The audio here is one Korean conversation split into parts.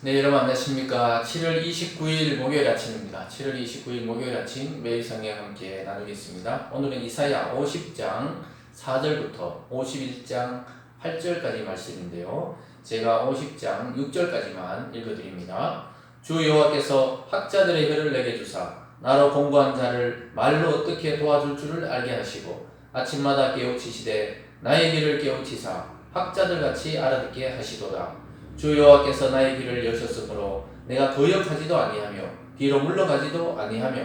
네, 여러분 안녕하십니까. 7월 29일 목요일 아침입니다. 7월 29일 목요일 아침 매일 성경 함께 나누겠습니다. 오늘은 이사야 50장 4절부터 51장 8절까지 말씀인데요. 제가 50장 6절까지만 읽어드립니다. 주 여호와께서 학자들의 혀를 내게 주사 나로 공부한 자를 말로 어떻게 도와줄 줄을 알게 하시고 아침마다 깨우치시되 나의 길을 깨우치사 학자들같이 알아듣게 하시도다. 주 여호와께서 나의 길을 여셨으므로 내가 거역하지도 아니하며 뒤로 물러가지도 아니하며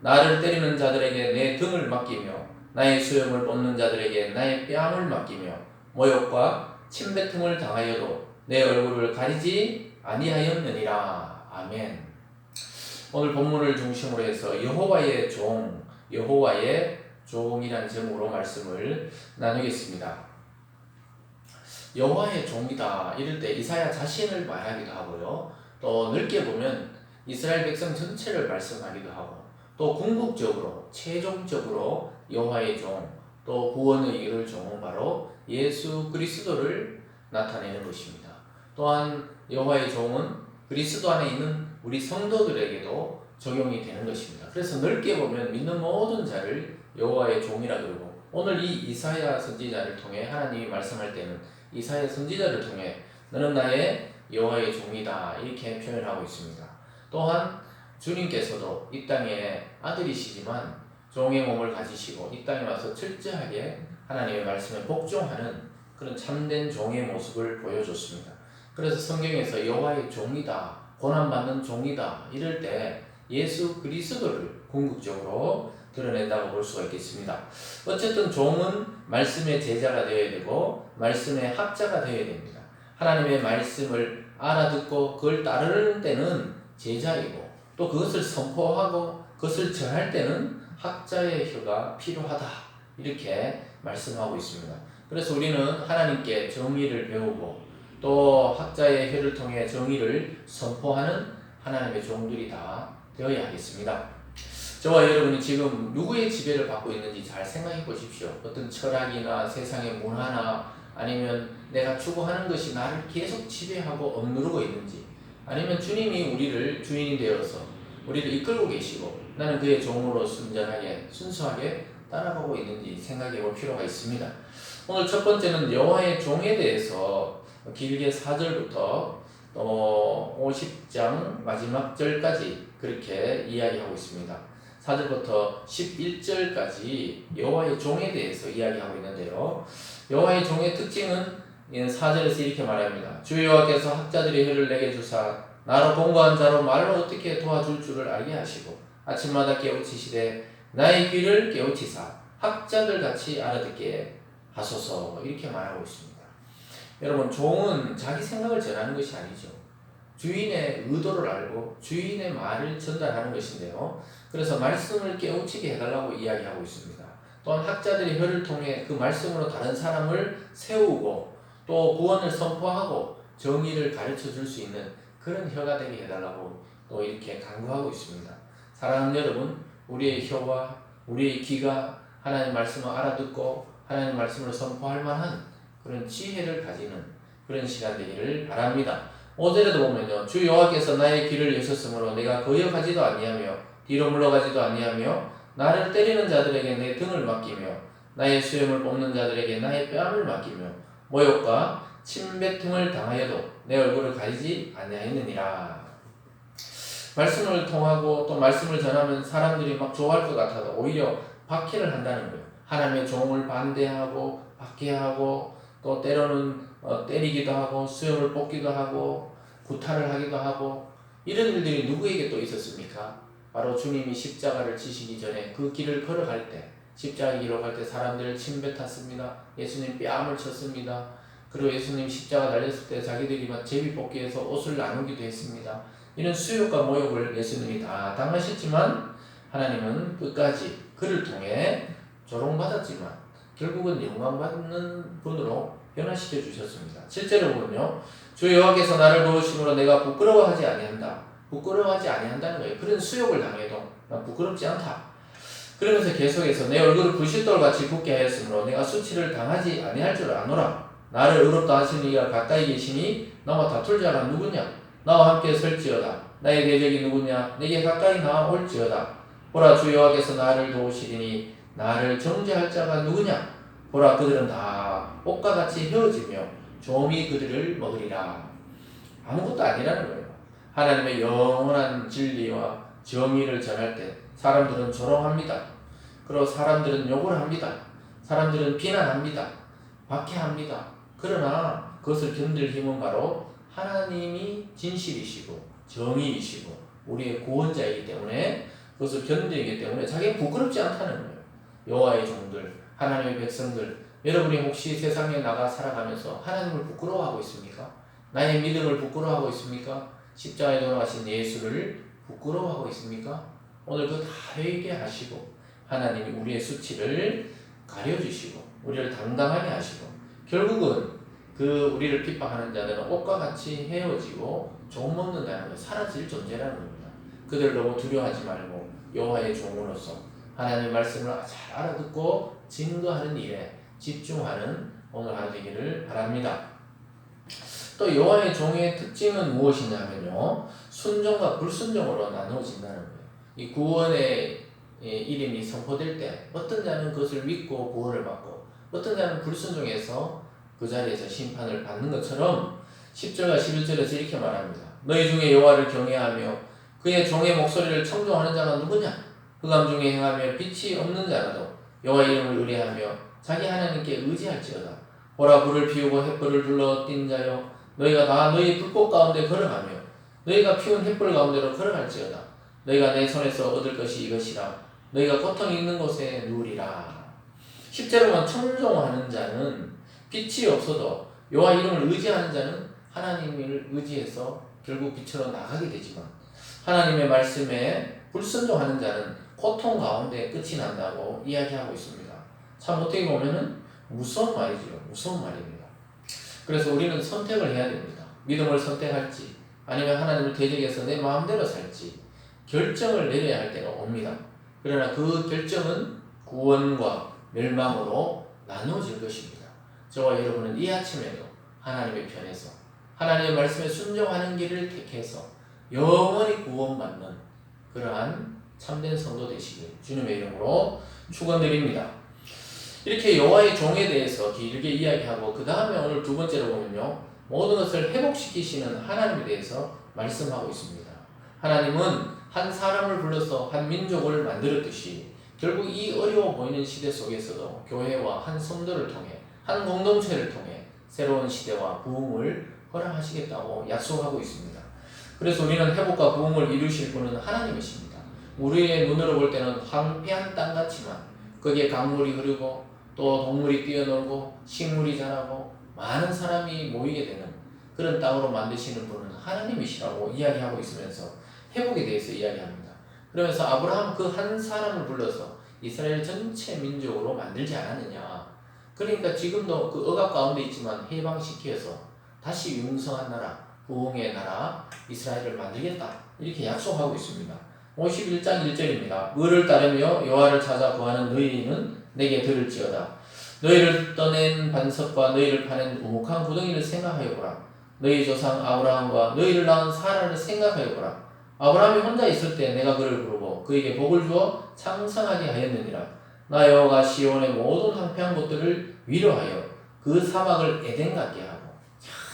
나를 때리는 자들에게 내 등을 맡기며 나의 수염을 뽑는 자들에게 나의 뺨을 맡기며 모욕과 침뱉음을 당하여도 내 얼굴을 가리지 아니하였느니라. 아멘. 오늘 본문을 중심으로 해서 여호와의 종이란 제목으로 말씀을 나누겠습니다. 여호와의 종이다 이럴 때 이사야 자신을 말하기도 하고요. 또 넓게 보면 이스라엘 백성 전체를 말씀하기도 하고 또 궁극적으로 최종적으로 여호와의 종, 또 구원을 이룰 종은 바로 예수 그리스도를 나타내는 것입니다. 또한 여호와의 종은 그리스도 안에 있는 우리 성도들에게도 적용이 되는 것입니다. 그래서 넓게 보면 믿는 모든 자를 여호와의 종이라 그러고, 오늘 이 이사야 선지자를 통해 하나님이 말씀할 때는 이사야 선지자를 통해 너는 나의 여호와의 종이다 이렇게 표현하고 있습니다. 또한 주님께서도 이 땅의 아들이시지만 종의 몸을 가지시고 이 땅에 와서 철저하게 하나님의 말씀에 복종하는 그런 참된 종의 모습을 보여줬습니다. 그래서 성경에서 여호와의 종이다, 고난받는 종이다 이럴 때 예수 그리스도를 궁극적으로 드러낸다고 볼 수가 있겠습니다. 어쨌든 종은 말씀의 제자가 되어야 되고 말씀의 학자가 되어야 됩니다. 하나님의 말씀을 알아듣고 그걸 따르는 때는 제자이고, 또 그것을 선포하고 그것을 전할 때는 학자의 혀가 필요하다 이렇게 말씀하고 있습니다. 그래서 우리는 하나님께 정의를 배우고 또 학자의 혀를 통해 정의를 선포하는 하나님의 종들이 다 되어야 하겠습니다. 저와 여러분이 지금 누구의 지배를 받고 있는지 잘 생각해 보십시오. 어떤 철학이나 세상의 문화나 아니면 내가 추구하는 것이 나를 계속 지배하고 억누르고 있는지, 아니면 주님이 우리를 주인이 되어서 우리를 이끌고 계시고 나는 그의 종으로 순전하게 순수하게 따라가고 있는지 생각해 볼 필요가 있습니다. 오늘 첫 번째는 여호와의 종에 대해서 길게 4절부터 50장 마지막 절까지 그렇게 이야기하고 있습니다. 4절부터 11절까지 여호와의 종에 대해서 이야기하고 있는데요. 여호와의 종의 특징은 4절에서 이렇게 말합니다. 주 여호와께서 학자들의 혀를 내게 주사 나로 공고한 자로 말로 어떻게 도와줄 줄을 알게 하시고 아침마다 깨우치시되 나의 귀를 깨우치사 학자들같이 알아듣게 하소서 이렇게 말하고 있습니다. 여러분, 종은 자기 생각을 전하는 것이 아니죠. 주인의 의도를 알고 주인의 말을 전달하는 것인데요. 그래서 말씀을 깨우치게 해달라고 이야기하고 있습니다. 또한 학자들이 혀를 통해 그 말씀으로 다른 사람을 세우고 또 구원을 선포하고 정의를 가르쳐 줄 수 있는 그런 혀가 되게 해달라고 또 이렇게 강구하고 있습니다. 사랑하는 여러분, 우리의 혀와 우리의 귀가 하나님의 말씀을 알아듣고 하나님의 말씀을 선포할 만한 그런 지혜를 가지는 그런 시간 되기를 바랍니다. 5절에도 보면요, 주 여호와께서 나의 길을 여셨으므로 내가 거역하지도 아니하며 뒤로 물러가지도 아니하며 나를 때리는 자들에게 내 등을 맡기며 나의 수염을 뽑는 자들에게 나의 뺨을 맡기며 모욕과 침뱉음을 당하여도 내 얼굴을 가리지 아니하였느니라. 말씀을 통하고 또 말씀을 전하면 사람들이 막 좋아할 것 같아도 오히려 박해를 한다는 거예요. 하나님의 종을 반대하고 박해하고 또 때로는 때리기도 하고 수염을 뽑기도 하고 구타를 하기도 하고, 이런 일들이 누구에게 또 있었습니까? 바로 주님이 십자가를 지시기 전에 그 길을 걸어갈 때, 십자가 길을 갈 때 사람들을 침뱉었습니다. 예수님 뺨을 쳤습니다. 그리고 예수님 십자가 달렸을 때 자기들이 막 제비뽑기해서 옷을 나누기도 했습니다. 이런 수욕과 모욕을 예수님이 다 당하셨지만 하나님은 끝까지 그를 통해 조롱받았지만 결국은 영광받는 분으로 변화시켜 주셨습니다. 실제로 보면요, 주 여호와께서 나를 도우심으로 내가 부끄러워하지 아니한다. 부끄러워하지 아니한다는 거예요. 그런 수욕을 당해도 난 부끄럽지 않다. 그러면서 계속해서 내 얼굴을 부싯돌같이 붓게 하였으므로 내가 수치를 당하지 아니할 줄 아노라. 나를 의롭다 하시는 이가 가까이 계시니 나와 다툴 자가 누구냐? 나와 함께 설지어다. 나의 대적이 누구냐? 내게 가까이 나올지어다. 보라, 주 여호와께서 나를 도우시리니 나를 정죄할 자가 누구냐? 보라, 그들은 다 꽃과 같이 헤어지며 좀이 그들을 먹으리라. 아무것도 아니라는 거예요. 하나님의 영원한 진리와 정의를 전할 때 사람들은 조롱합니다. 그리고 사람들은 욕을 합니다. 사람들은 비난합니다. 박해합니다. 그러나 그것을 견딜 힘은 바로 하나님이 진실이시고 정의이시고 우리의 구원자이기 때문에 그것을 견디기 때문에 자기는 부끄럽지 않다는 거예요. 여호와의 종들, 하나님의 백성들, 여러분이 혹시 세상에 나가 살아가면서 하나님을 부끄러워하고 있습니까? 나의 믿음을 부끄러워하고 있습니까? 십자가에 돌아가신 예수를 부끄러워하고 있습니까? 오늘 그 다 회개하시고 하나님이 우리의 수치를 가려주시고 우리를 당당하게 하시고 결국은 그 우리를 핍박하는 자들은 옷과 같이 헤어지고 종 먹는다는 것, 사라질 존재라는 겁니다. 그들 너무 두려워하지 말고 여호와의 종으로서 하나님의 말씀을 잘 알아듣고 증거하는 일에 집중하는 오늘 하루 되기를 바랍니다. 또 여호와의 종의 특징은 무엇이냐면요, 순종과 불순종으로 나누어진다는 거예요. 이 구원의 이름이 선포될 때 어떤 자는 그것을 믿고 구원을 받고 어떤 자는 불순종해서 그 자리에서 심판을 받는 것처럼 10절과 11절에서 이렇게 말합니다. 너희 중에 여호와를 경외하며 그의 종의 목소리를 청종하는 자가 누구냐? 흑암 중에 행하며 빛이 없는 자라도 여호와 이름을 의뢰하며 자기 하나님께 의지할지어다. 보라, 불을 피우고 횃불을 둘러 띈 자여, 너희가 다 너희 불꽃 가운데 걸어가며 너희가 피운 횃불 가운데로 걸어갈지어다. 너희가 내 손에서 얻을 것이 이것이라. 너희가 고통이 있는 곳에 누우리라. 10절에 보면 청종하는 자는 빛이 없어도 여호와 이름을 의지하는 자는 하나님을 의지해서 결국 빛으로 나가게 되지만 하나님의 말씀에 불순종하는 자는 고통 가운데 끝이 난다고 이야기하고 있습니다. 참 어떻게 보면은 무서운 말이죠. 무서운 말입니다. 그래서 우리는 선택을 해야 됩니다. 믿음을 선택할지 아니면 하나님을 대적해서 내 마음대로 살지 결정을 내려야 할 때가 옵니다. 그러나 그 결정은 구원과 멸망으로 나누어질 것입니다. 저와 여러분은 이 아침에도 하나님의 편에서 하나님의 말씀에 순종하는 길을 택해서 영원히 구원받는 그러한 참된 성도 되시길 주님의 이름으로 축원드립니다. 이렇게 여호와의 종에 대해서 길게 이야기하고 그 다음에 오늘 두 번째로 보면요, 모든 것을 회복시키시는 하나님에 대해서 말씀하고 있습니다. 하나님은 한 사람을 불러서 한 민족을 만들었듯이 결국 이 어려워 보이는 시대 속에서도 교회와 한 성도를 통해 한 공동체를 통해 새로운 시대와 부흥을 허락하시겠다고 약속하고 있습니다. 그래서 우리는 회복과 부흥을 이루실 분은 하나님이십니다. 우리의 눈으로 볼 때는 황폐한 땅 같지만 거기에 강물이 흐르고 또 동물이 뛰어놀고 식물이 자라고 많은 사람이 모이게 되는 그런 땅으로 만드시는 분은 하나님이시라고 이야기하고 있으면서 회복에 대해서 이야기합니다. 그러면서 아브라함 그 한 사람을 불러서 이스라엘 전체 민족으로 만들지 않았느냐. 그러니까 지금도 그 억압 가운데 있지만 해방시켜서 다시 융성한 나라, 부흥의 나라 이스라엘을 만들겠다 이렇게 약속하고 있습니다. 51장 1절입니다. 을을 따르며 여호와를 찾아 구하는 너희는 내게 들을지어다. 너희를 떠낸 반석과 너희를 파낸 우묵한 구덩이를 생각하여보라. 너희 조상 아브라함과 너희를 낳은 사라를 생각하여보라. 아브라함이 혼자 있을 때 내가 그를 부르고 그에게 복을 주어 창성하게 하였느니라. 나 여호와가 시온의 모든 황폐한 곳들을 위로하여 그 사막을 에덴 같게 하고,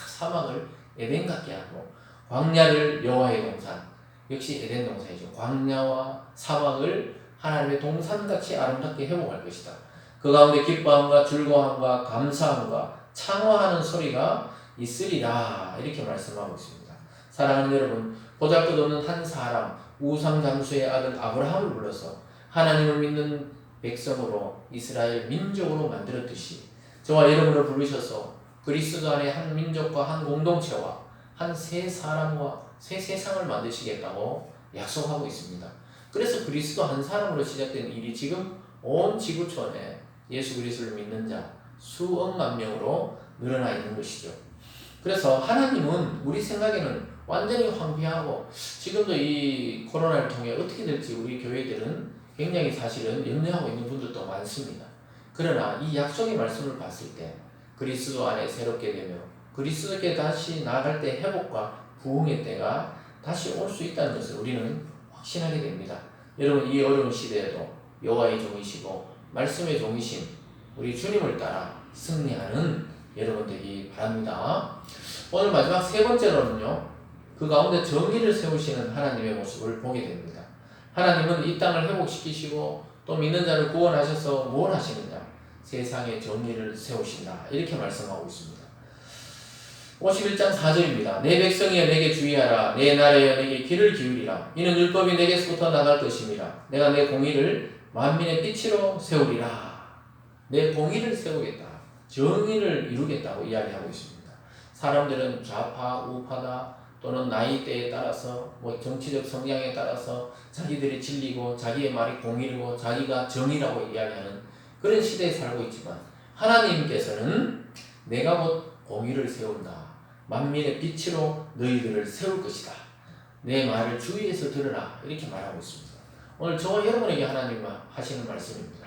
사막을 에덴 같게 하고 광야를 여호와의 동산, 역시 에덴 동산이죠. 광야와 사막을 하나님의 동산같이 아름답게 회복할 것이다. 그 가운데 기뻐함과 즐거움과 감사함과 창화하는 소리가 있으리라. 이렇게 말씀하고 있습니다. 사랑하는 여러분, 보잘것없는 한 사람, 우상 장수의 아들 아브라함을 불러서 하나님을 믿는 백성으로 이스라엘 민족으로 만들었듯이 저와 여러분을 부르셔서 그리스도 안에 한 민족과 한 공동체와 한 새 사람과 새 세상을 만드시겠다고 약속하고 있습니다. 그래서 그리스도 한 사람으로 시작된 일이 지금 온 지구촌에 예수 그리스도를 믿는 자 수억만 명으로 늘어나 있는 것이죠. 그래서 하나님은 우리 생각에는 완전히 황폐하고 지금도 이 코로나를 통해 어떻게 될지 우리 교회들은 굉장히 사실은 염려하고 있는 분들도 많습니다. 그러나 이 약속의 말씀을 봤을 때 그리스도 안에 새롭게 되며 그리스도께 다시 나아갈 때 회복과 부흥의 때가 다시 올 수 있다는 것을 우리는 확신하게 됩니다. 여러분, 이 어려운 시대에도 여호와의 종이시고 말씀의 종이신 우리 주님을 따라 승리하는 여러분 되기 바랍니다. 오늘 마지막 세 번째로는요, 그 가운데 정의를 세우시는 하나님의 모습을 보게 됩니다. 하나님은 이 땅을 회복시키시고 또 믿는 자를 구원하셔서 뭘 하시느냐? 세상에 정의를 세우신다. 이렇게 말씀하고 있습니다. 51장 4절입니다. 내 백성이여 내게 주의하라. 내 나라여 내게 귀를 기울이라. 이는 율법이 내게서부터 나갈 것임이라. 내가 내 공의를 만민의 빛으로 세우리라. 내 공의를 세우겠다. 정의를 이루겠다고 이야기하고 있습니다. 사람들은 좌파, 우파다 또는 나이대에 따라서 정치적 성향에 따라서 자기들이 진리고 자기의 말이 공의고 자기가 정의라고 이야기하는 그런 시대에 살고 있지만 하나님께서는 내가 곧 공의를 세운다. 만민의 빛으로 너희들을 세울 것이다. 내 말을 주의해서 들으라. 이렇게 말하고 있습니다. 오늘 저와 여러분에게 하나님이 하시는 말씀입니다.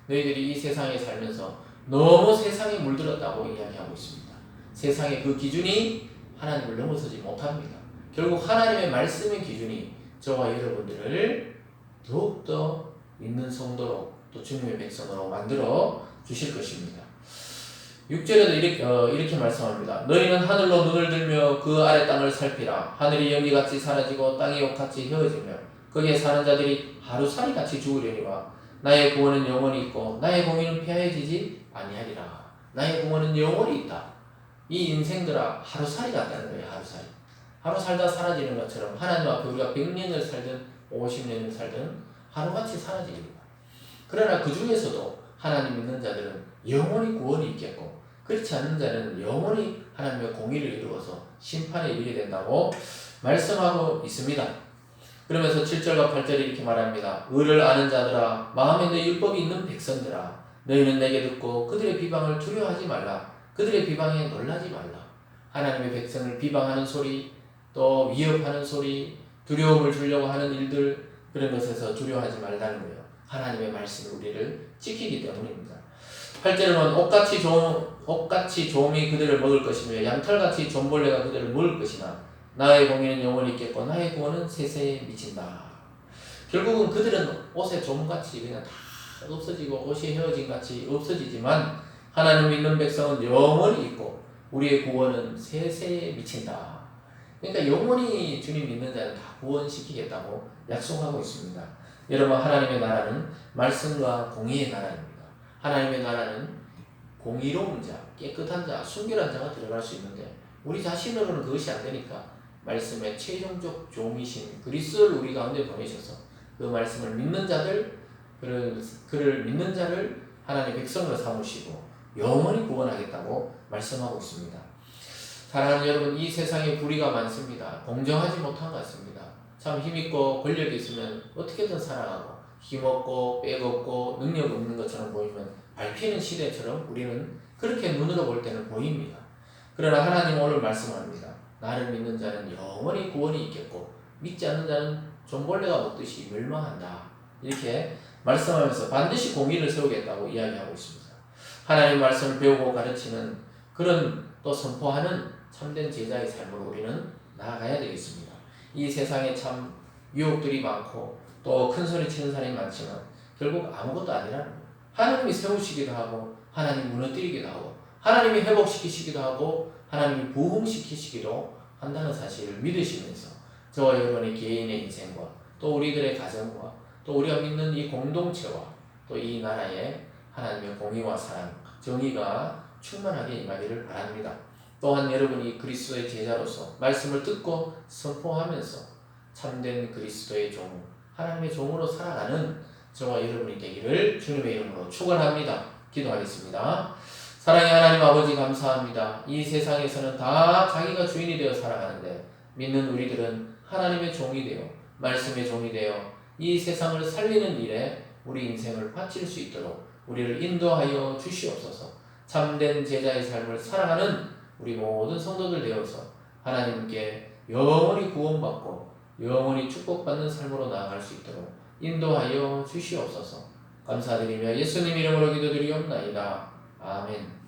너희들이 이 세상에 살면서 너무 세상에 물들었다고 이야기하고 있습니다. 세상의 그 기준이 하나님을 넘어서지 못합니다. 결국 하나님의 말씀의 기준이 저와 여러분들을 더욱더 믿는 성도로 또 주님의 백성으로 만들어 주실 것입니다. 6절에도 이렇게 말씀합니다. 너희는 하늘로 눈을 들며 그 아래 땅을 살피라. 하늘이 연기같이 사라지고 땅이 옷같이 휘어지며 거기에 사는 자들이 하루살이같이 죽으려니와 나의 구원은 영원히 있고 나의 공의는 폐하여지지 아니하리라. 나의 구원은 영원히 있다. 이 인생들아 하루살이 같다는 거예요. 하루살이. 하루 살다 사라지는 것처럼 하나님 앞에 우리가 100년을 살든 50년을 살든 하루같이 사라집니다. 그러나 그 중에서도 하나님 믿는 자들은 영원히 구원이 있겠고 그렇지 않는 자는 영원히 하나님의 공의를 이루어서 심판에 이르게 된다고 말씀하고 있습니다. 그러면서 7절과 8절이 이렇게 말합니다. 의를 아는 자들아 마음에 내 율법이 있는 백성들아 너희는 내게 듣고 그들의 비방을 두려워하지 말라. 그들의 비방에 놀라지 말라. 하나님의 백성을 비방하는 소리 또 위협하는 소리 두려움을 주려고 하는 일들 그런 것에서 두려워하지 말라는 거예요. 하나님의 말씀을 우리를 지키기 때문입니다. 8절은 옷같이 조음이 그들을 먹을 것이며 양털같이 존벌레가 그들을 먹을 것이나 나의 공의는 영원히 있겠고 나의 구원은 세세에 미친다. 결국은 그들은 옷의 좀같이 그냥 다 없어지고 옷이 헤어진 같이 없어지지만 하나님 믿는 백성은 영원히 있고 우리의 구원은 세세에 미친다. 그러니까 영원히 주님 믿는 자는 다 구원시키겠다고 약속하고 있습니다. 여러분 하나님의 나라는 말씀과 공의의 나라입니다. 하나님의 나라는 공의로운 자, 깨끗한 자, 순결한 자가 들어갈 수 있는데 우리 자신으로는 그것이 안 되니까 말씀의 최종적 종이신 그리스도를 우리 가운데 보내셔서 그 말씀을 믿는 자들, 그를 믿는 자를 하나님의 백성으로 삼으시고 영원히 구원하겠다고 말씀하고 있습니다. 사랑하는 여러분, 이 세상에 불의가 많습니다. 공정하지 못한 것 같습니다. 참 힘있고 권력이 있으면 어떻게든 살아가고 힘없고 빼없고 능력 없는 것처럼 보이면 밟히는 시대처럼 우리는 그렇게 눈으로 볼 때는 보입니다. 그러나 하나님은 오늘 말씀합니다. 나를 믿는 자는 영원히 구원이 있겠고 믿지 않는 자는 종벌레가 먹듯이 멸망한다. 이렇게 말씀하면서 반드시 공의를 세우겠다고 이야기하고 있습니다. 하나님 말씀을 배우고 가르치는 그런 또 선포하는 참된 제자의 삶으로 우리는 나아가야 되겠습니다. 이 세상에 참 유혹들이 많고 또 큰 소리 치는 사람이 많지만 결국 아무것도 아니라는 거예요. 하나님이 세우시기도 하고 하나님이 무너뜨리기도 하고 하나님이 회복시키시기도 하고 하나님이 부흥시키시기도 한다는 사실을 믿으시면서 저와 여러분의 개인의 인생과 또 우리들의 가정과 또 우리가 믿는 이 공동체와 또 이 나라에 하나님의 공의와 사랑, 정의가 충만하게 임하기를 바랍니다. 또한 여러분이 그리스도의 제자로서 말씀을 듣고 선포하면서 참된 그리스도의 종, 하나님의 종으로 살아가는 저와 여러분이 되기를 주님의 이름으로 축원합니다. 기도하겠습니다. 사랑의 하나님 아버지 감사합니다. 이 세상에서는 다 자기가 주인이 되어 살아가는데 믿는 우리들은 하나님의 종이 되어 말씀의 종이 되어 이 세상을 살리는 일에 우리 인생을 바칠 수 있도록 우리를 인도하여 주시옵소서. 참된 제자의 삶을 살아가는 우리 모든 성도들 되어서 하나님께 영원히 구원받고 영원히 축복받는 삶으로 나아갈 수 있도록 인도하여 주시옵소서. 감사드리며 예수님 이름으로 기도드리옵나이다. 아멘.